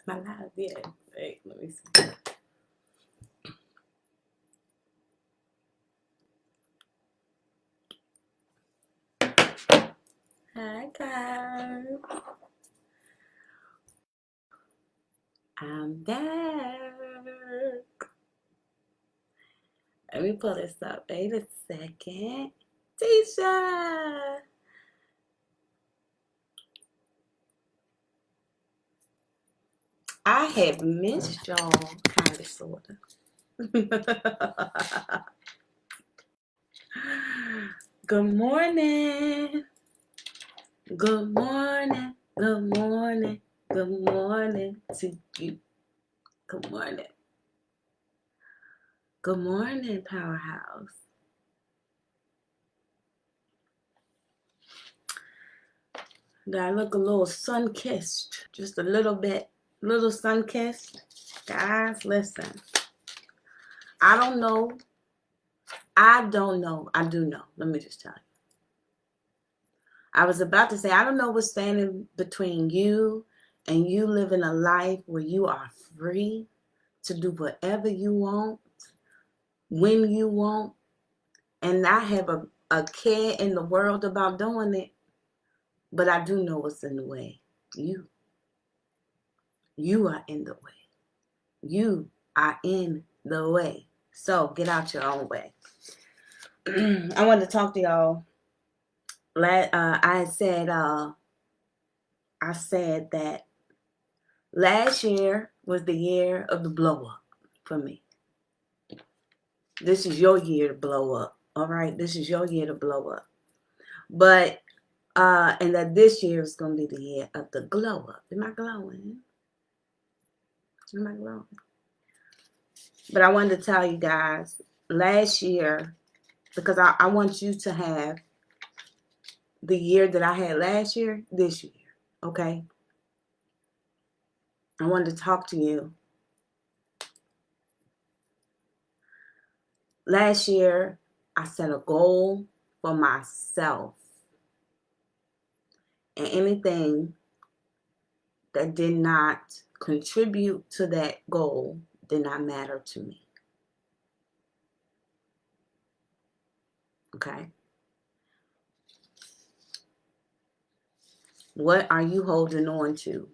My live, yeah. Wait, let me see. Hi, guys. I'm back. Let me pull this up. Wait a second. Tisha. I have missed y'all, kind of, sort of. Good morning. Good morning. Good morning. Good morning to you. Good morning. Good morning, Powerhouse. Do I look a little sun-kissed? Just a little bit. Little sun-kissed? Guys, listen. I don't know. I don't know. I do know. Let me just tell you. I was about to say, I don't know what's standing between you and you living a life where you are free to do whatever you want, when you want, and not have a care in the world about doing it. But I do know what's in the way. You. You are in the way. You are in the way. So get out your own way. I wanted to talk to y'all. I said that last year was the year of the blow up for me. This is your year to blow up. All right, this is your year to blow up. But and that this year is gonna be the year of the glow up. Am I glowing? Am I glowing? But I wanted to tell you guys last year, because I want you to have the year that I had last year, this year, okay? I wanted to talk to you. Last year, I set a goal for myself. And anything that did not contribute to that goal did not matter to me. Okay? What are you holding on to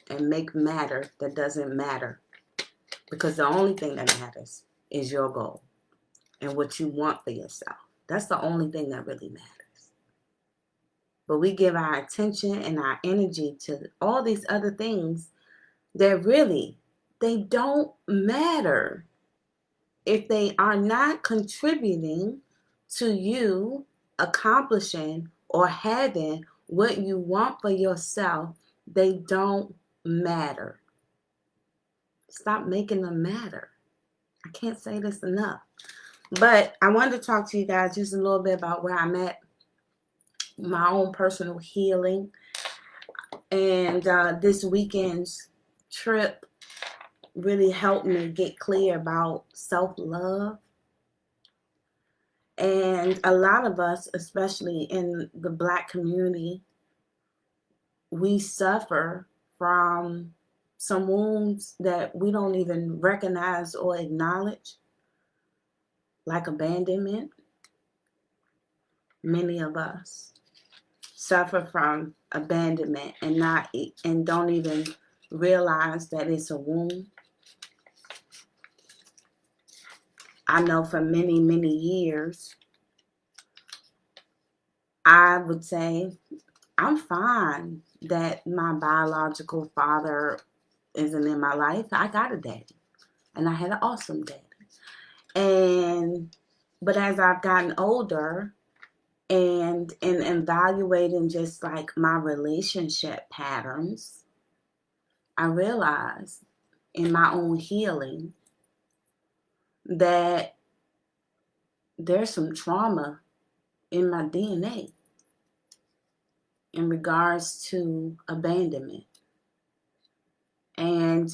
and make matter that doesn't matter? Because the only thing that matters is your goal and what you want for yourself. That's the only thing that really matters. But we give our attention and our energy to all these other things that really, they don't matter if they are not contributing to you accomplishing or having what you want for yourself. They don't matter. Stop making them matter. I can't say this enough. But I wanted to talk to you guys just a little bit about where I'm at, my own personal healing. And this weekend's trip really helped me get clear about self-love. And a lot of us, especially in the Black community, we suffer from some wounds that we don't even recognize or acknowledge, like abandonment. Many of us suffer from abandonment and don't even realize that it's a wound. I know for many, many years, I would say I'm fine that my biological father isn't in my life. I got a daddy, and I had an awesome daddy. But as I've gotten older and in evaluating just like my relationship patterns, I realized in my own healing that there's some trauma in my DNA in regards to abandonment. And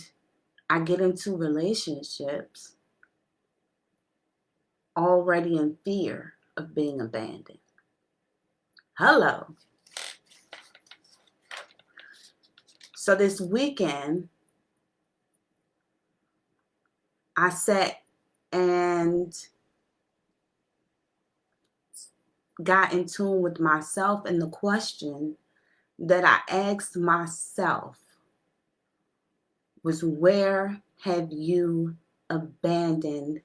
I get into relationships already in fear of being abandoned. Hello. So this weekend, I sat and got in tune with myself, and the question that I asked myself was, where have you abandoned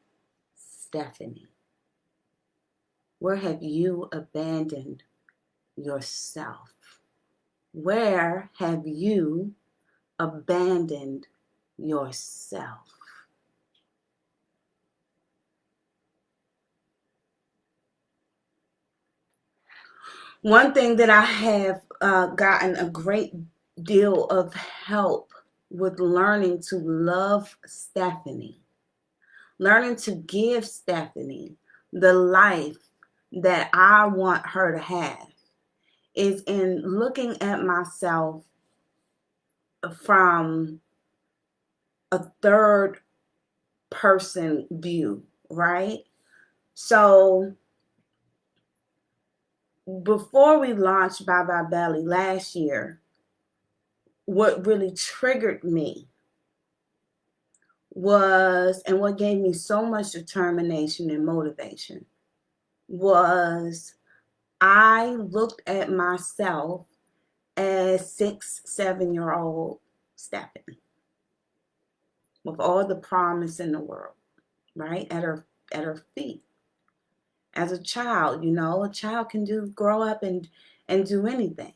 Stephanie? Where have you abandoned yourself? Where have you abandoned yourself? One thing that I have gotten a great deal of help with learning to love Stephanie, learning to give Stephanie the life that I want her to have, is in looking at myself from a third person view, right? So before we launched Bye Bye Belly last year, what really triggered me was, and what gave me so much determination and motivation, was I looked at myself as 6-7-year-old Stephanie with all the promise in the world, right? At her feet. As a child, a child can grow up and do anything.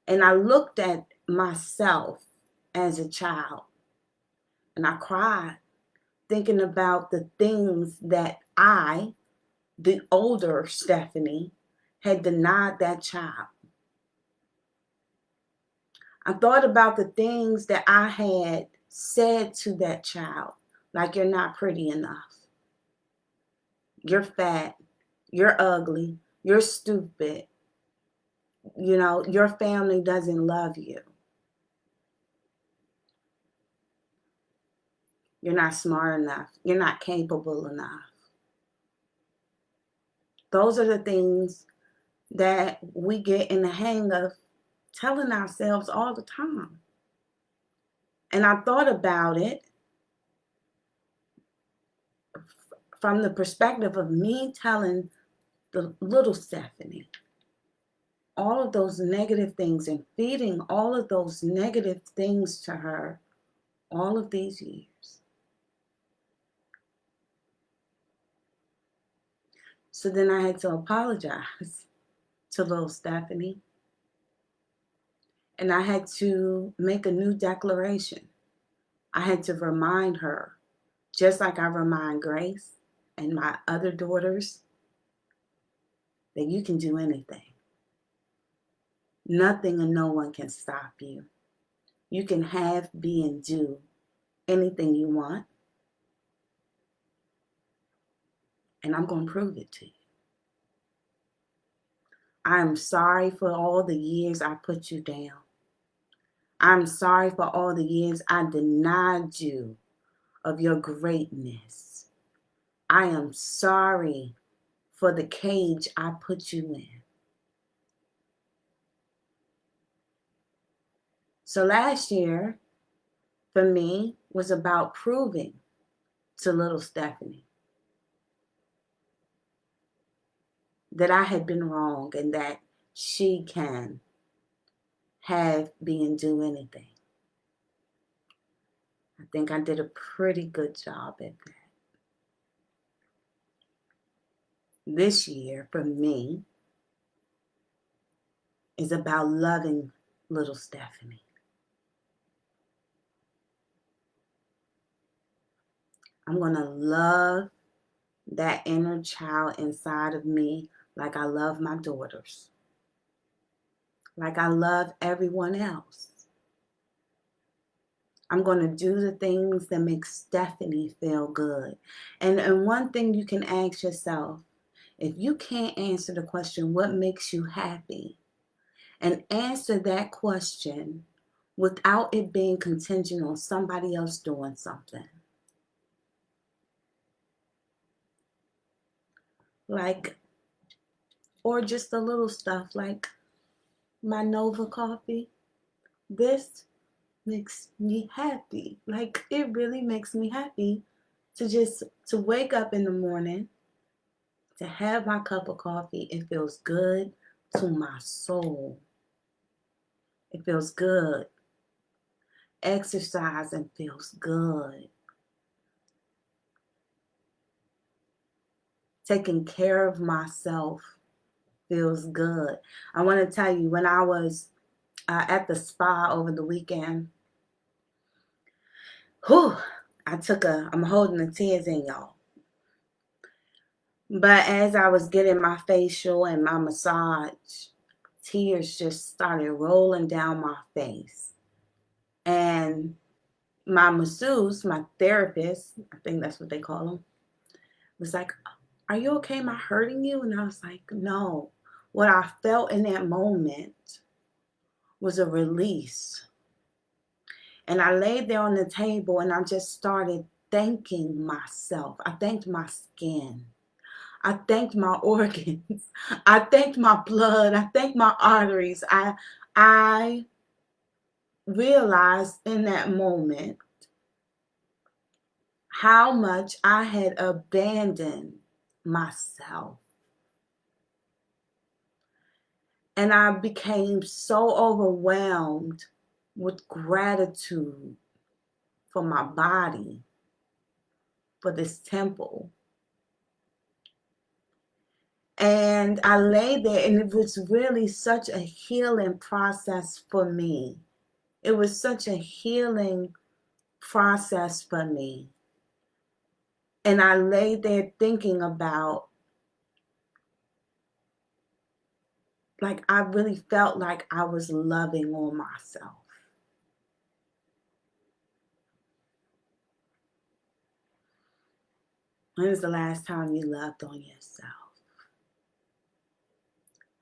And I looked at myself as a child and I cried, thinking about the things that I, the older Stephanie, had denied that child. I thought about the things that I had said to that child, like, you're not pretty enough, you're fat, you're ugly, you're stupid, your family doesn't love you, you're not smart enough, you're not capable enough. Those are the things that we get in the hang of telling ourselves all the time. And I thought about it from the perspective of me telling the little Stephanie all of those negative things and feeding all of those negative things to her all of these years. So then I had to apologize to little Stephanie. And I had to make a new declaration. I had to remind her, just like I remind Grace and my other daughters, that you can do anything. Nothing and no one can stop you. You can have, be, and do anything you want. And I'm going to prove it to you. I'm sorry for all the years I put you down. I'm sorry for all the years I denied you of your greatness. I am sorry for the cage I put you in. So last year, for me, was about proving to little Stephanie that I had been wrong and that she can have, be, and do anything. I think I did a pretty good job at that. This year, for me, is about loving little Stephanie. I'm going to love that inner child inside of me like I love my daughters, like I love everyone else. I'm going to do the things that make Stephanie feel good. And one thing you can ask yourself, if you can't answer the question, what makes you happy? And answer that question without it being contingent on somebody else doing something. Like, or just the little stuff like my Nova coffee. This makes me happy. Like, it really makes me happy to wake up in the morning, to have my cup of coffee. It feels good to my soul. It feels good. Exercising feels good. Taking care of myself feels good. I want to tell you, when I was at the spa over the weekend, I'm holding the tears in, y'all. But as I was getting my facial and my massage, tears just started rolling down my face. And my masseuse, my therapist, I think that's what they call them, was like, "Are you okay? Am I hurting you?" And I was like, "No." What I felt in that moment was a release. And I laid there on the table and I just started thanking myself. I thanked my skin. I thanked my organs. I thanked my blood. I thanked my arteries. I realized in that moment how much I had abandoned myself. And I became so overwhelmed with gratitude for my body, for this temple. And I lay there, and it was really such a healing process for me. It was such a healing process for me. And I lay there thinking about, like, I really felt like I was loving on myself. When was the last time you loved on yourself?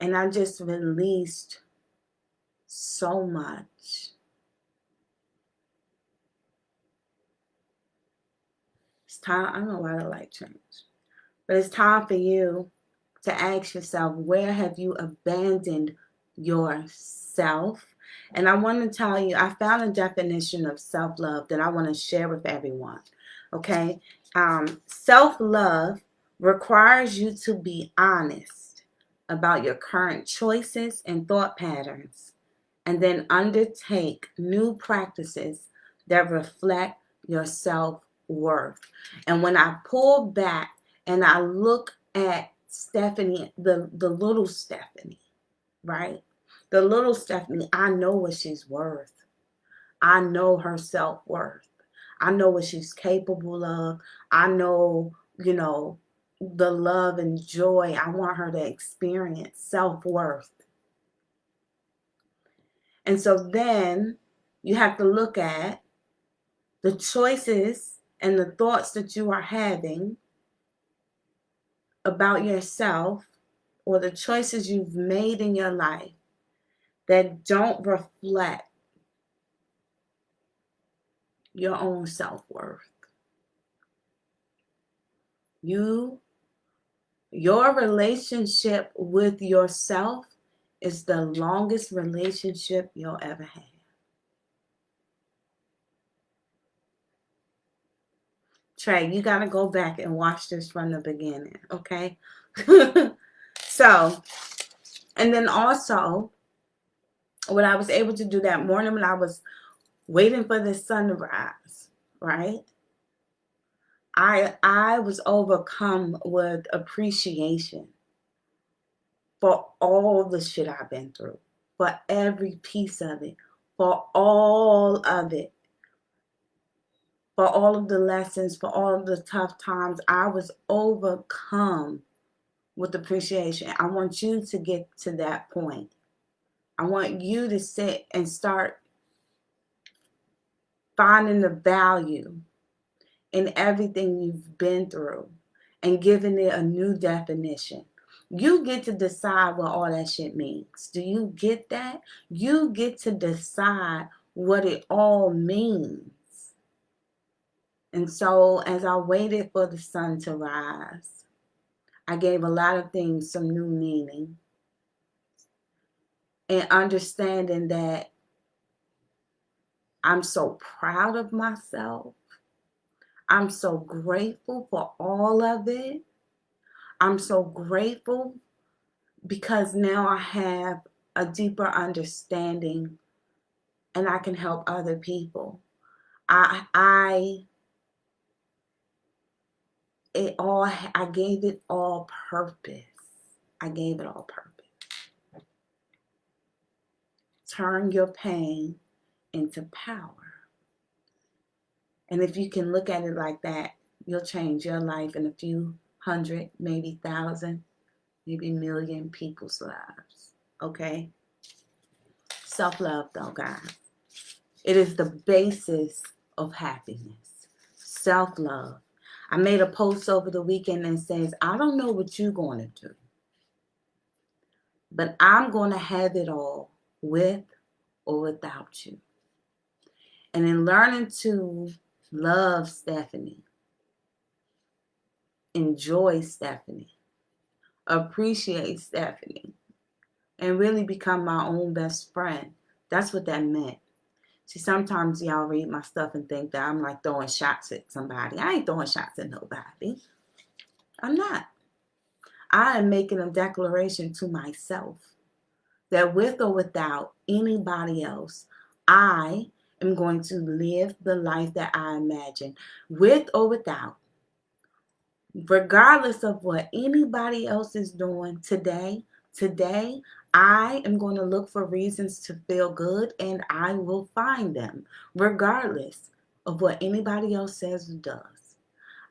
And I just released so much. It's time. I don't know why the light changed, but it's time for you to ask yourself, where have you abandoned yourself? And I want to tell you, I found a definition of self-love that I want to share with everyone. Okay? Self-love requires you to be honest about your current choices and thought patterns, and then undertake new practices that reflect your self-worth. And when I pull back and I look at Stephanie, the little Stephanie, right? The little Stephanie, I know what she's worth. I know her self-worth. I know what she's capable of. I know, the love and joy I want her to experience, self-worth. And so then you have to look at the choices and the thoughts that you are having about yourself, or the choices you've made in your life that don't reflect your own self-worth. Your relationship with yourself is the longest relationship you'll ever have. Trey, you got to go back and watch this from the beginning, okay? So, and then also, what I was able to do that morning when I was waiting for the sun to rise, right? I was overcome with appreciation for all the shit I've been through, for every piece of it, for all of it, for all of the lessons, for all of the tough times. I was overcome with appreciation. I want you to get to that point. I want you to sit and start finding the value in everything you've been through and giving it a new definition. You get to decide what all that shit means. Do you get that? You get to decide what it all means. And so as I waited for the sun to rise, I gave a lot of things some new meaning. And understanding that I'm so proud of myself. I'm so grateful for all of it. I'm so grateful because now I have a deeper understanding and I can help other people. I gave it all purpose. I gave it all purpose. Turn your pain into power. And if you can look at it like that, you'll change your life in a few hundred, maybe thousand, maybe million people's lives. Okay? Self-love, though, guys. It is the basis of happiness. Self-love. I made a post over the weekend and says, I don't know what you're going to do, but I'm going to have it all with or without you. And in learning to love Stephanie, enjoy Stephanie, appreciate Stephanie, and really become my own best friend, that's what that meant. See, sometimes y'all read my stuff and think that I'm like throwing shots at somebody. I ain't throwing shots at nobody. I'm not. I am making a declaration to myself that with or without anybody else, I am going to live the life that I imagine, with or without. Regardless of what anybody else is doing today, I am going to look for reasons to feel good, and I will find them, regardless of what anybody else says or does.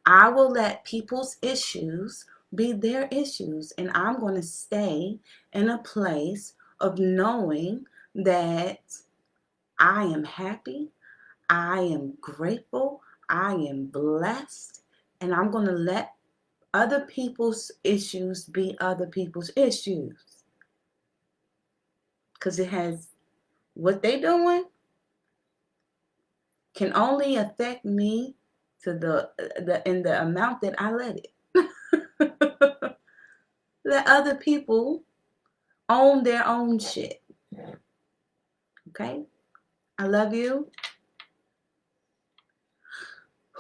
I will let people's issues be their issues, and I'm going to stay in a place of knowing that I am happy, I am grateful, I am blessed, and I'm going to let other people's issues be other people's issues. Because it has, what they doing can only affect me to in the amount that I let it. Let other people own their own shit. Okay? I love you.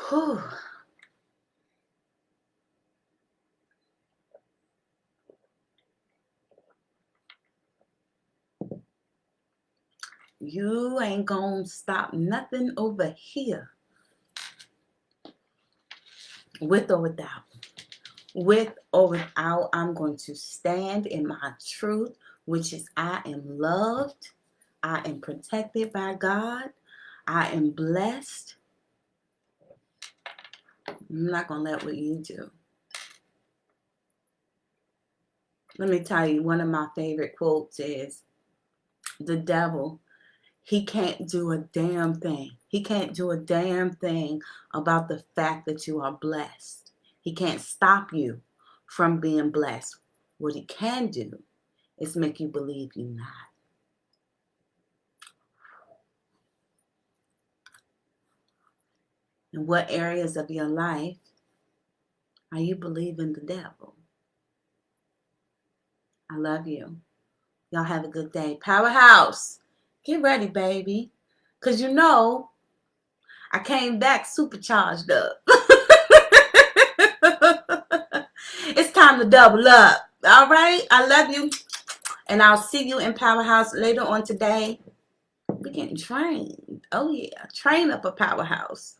Whew. You ain't gonna stop nothing over here. With or without. With or without, I'm going to stand in my truth, which is I am loved. I am protected by God. I am blessed. I'm not going to let what you do. Let me tell you, one of my favorite quotes is, the devil, he can't do a damn thing. He can't do a damn thing about the fact that you are blessed. He can't stop you from being blessed. What he can do is make you believe you're not. In what areas of your life are you believing the devil? I love you. Y'all have a good day. Powerhouse, get ready, baby. Because you know, I came back supercharged up. It's time to double up. All right? I love you. And I'll see you in Powerhouse later on today. We're getting trained. Oh, yeah. Train up a Powerhouse.